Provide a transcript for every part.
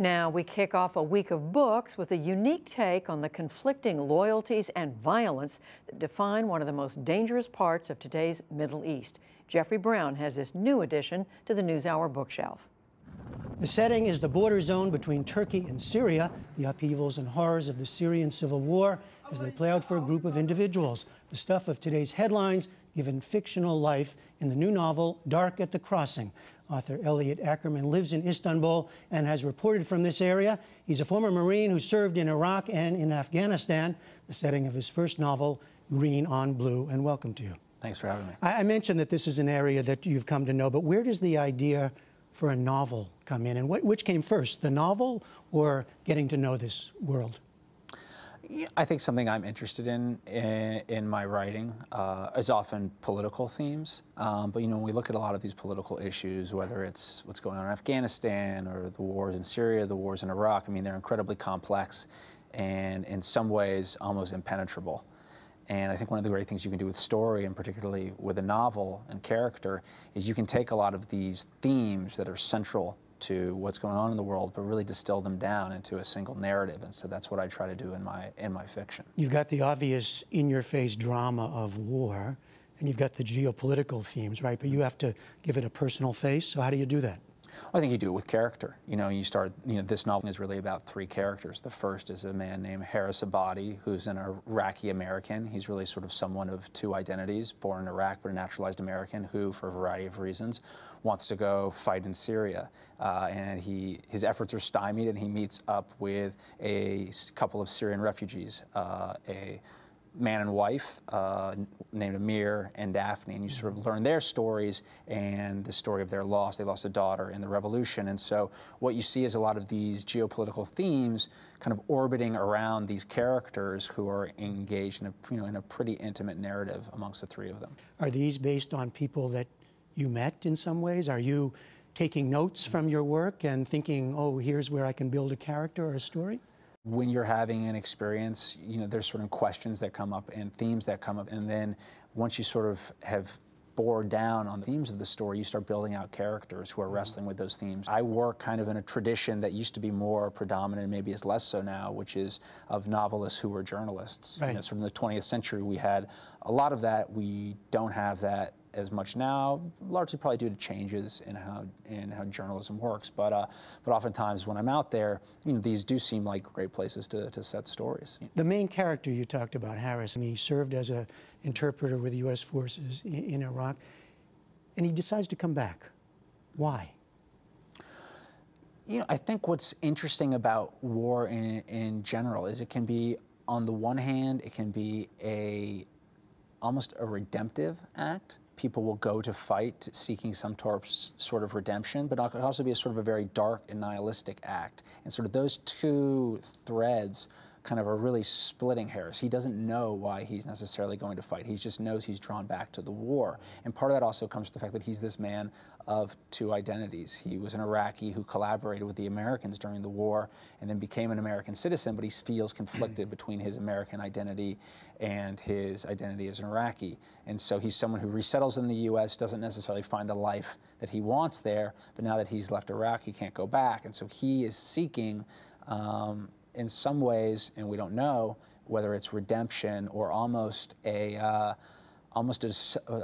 Now, we kick off a week of books with a unique take on the conflicting loyalties and violence that define one of the most dangerous parts of today's Middle East. Jeffrey Brown has this new addition to the NewsHour bookshelf. The setting is the border zone between Turkey and Syria, the upheavals and horrors of the Syrian civil war as they play out for a group of individuals. The stuff of today's headlines given fictional life in the new novel, Dark at the Crossing. Author Elliot Ackerman lives in Istanbul and has reported from this area. He's a former Marine who served in Iraq and in Afghanistan, the setting of his first novel, Green on Blue. And welcome to you. Thanks for having me. I mentioned that this is an area that you've come to know, but where does the idea for a novel come in? And which came first, the novel or getting to know this world? I think something I'm interested in my writing is often political themes. But when we look at a lot of these political issues, whether it's what's going on in Afghanistan or the wars in Syria, the wars in Iraq, they're incredibly complex and in some ways almost impenetrable. And I think one of the great things you can do with story, and particularly with a novel and character, is you can take a lot of these themes that are central to what's going on in the world, but really distill them down into a single narrative. And so that's what I try to do in my fiction. You've got the obvious in-your-face drama of war, and you've got the geopolitical themes, right? But you have to give it a personal face. So how do you do that? I think you do it with character. You start, this novel is really about three characters. The first is a man named Haris Abadi, who's an Iraqi American. He's really sort of someone of two identities, born in Iraq, but a naturalized American who, for a variety of reasons, wants to go fight in Syria. And his efforts are stymied, and he meets up with a couple of Syrian refugees, a man and wife named Amir and Daphne, and you sort of learn their stories and the story of their loss. They lost a daughter in the revolution, and so what you see is a lot of these geopolitical themes kind of orbiting around these characters who are engaged in a pretty intimate narrative amongst the three of them. Are these based on people that you met in some ways? Are you taking notes from your work and thinking, oh, here's where I can build a character or a story? When you're having an experience, there's sort of questions that come up and themes that come up, and then once you sort of have bored down on the themes of the story, you start building out characters who are wrestling with those themes. I work kind of in a tradition that used to be more predominant, maybe is less so now, which is of novelists who were journalists. Right. Sort of in the 20th century, we had a lot of that. We don't have that as much now, largely probably due to changes in how journalism works. But oftentimes when I'm out there, these do seem like great places to set stories. The main character you talked about, Haris, he served as an interpreter with the U.S. forces in Iraq, and he decides to come back. Why? I think what's interesting about war in general is it can be, on the one hand, it can be almost a redemptive act. People will go to fight seeking some sort of redemption, but it can also be a sort of a very dark and nihilistic act. And sort of those two threads kind of are really splitting Haris. He doesn't know why he's necessarily going to fight. He just knows he's drawn back to the war. And part of that also comes to the fact that he's this man of two identities. He was an Iraqi who collaborated with the Americans during the war and then became an American citizen, but he feels conflicted between his American identity and his identity as an Iraqi. And so he's someone who resettles in the U.S., doesn't necessarily find the life that he wants there, but now that he's left Iraq, he can't go back. And so he is seeking in some ways, and we don't know whether it's redemption or almost a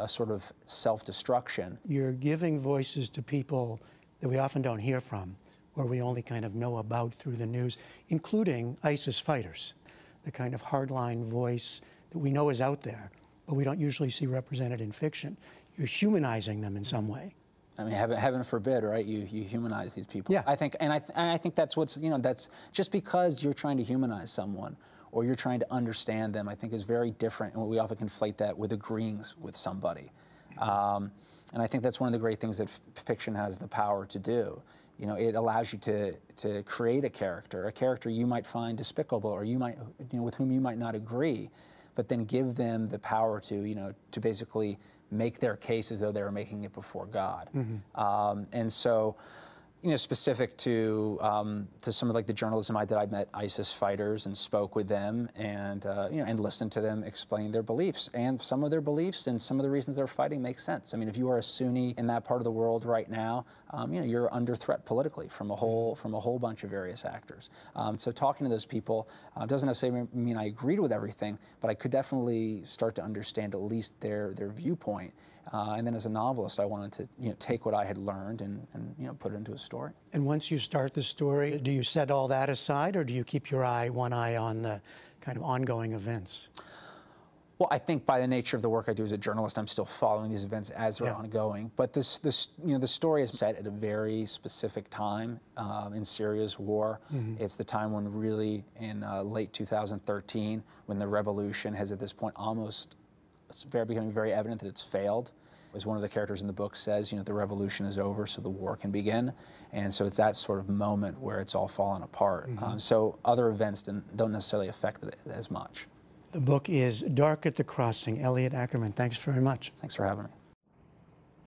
sort of self-destruction. You're giving voices to people that we often don't hear from, or we only kind of know about through the news, including ISIS fighters, the kind of hardline voice that we know is out there, but we don't usually see represented in fiction. You're humanizing them in some way. Heaven forbid, right? You humanize these people. Yeah. I think that's what's, that's just because you're trying to humanize someone or you're trying to understand them, I think is very different, and we often conflate that with agreeing with somebody. And I think that's one of the great things that fiction has the power to do. It allows you to create a character you might find despicable, or you might, with whom you might not agree, but then give them the power to, to basically make their case as though they were making it before God. Mm-hmm. And so specific to some of like the journalism I did. I met ISIS fighters and spoke with them, and and listened to them explain their beliefs. And some of their beliefs and some of the reasons they're fighting make sense. I mean, if you are a Sunni in that part of the world right now, you're under threat politically from a whole bunch of various actors. So talking to those people doesn't necessarily mean I agreed with everything, but I could definitely start to understand at least their viewpoint. And then as a novelist, I wanted to take what I had learned and put it into a story. And once you start the story, do you set all that aside, or do you keep one eye on the kind of ongoing events? Well, I think by the nature of the work I do as a journalist, I'm still following these events as they're ongoing. But the story is set at a very specific time in Syria's war. It's the time when really in late 2013, when the revolution has at this point becoming very evident that it's failed. As one of the characters in the book says, the revolution is over, so the war can begin. And so it's that sort of moment where it's all fallen apart. So other events don't necessarily affect it as much. The book is Dark at the Crossing. Elliot Ackerman, thanks very much. Thanks for having me.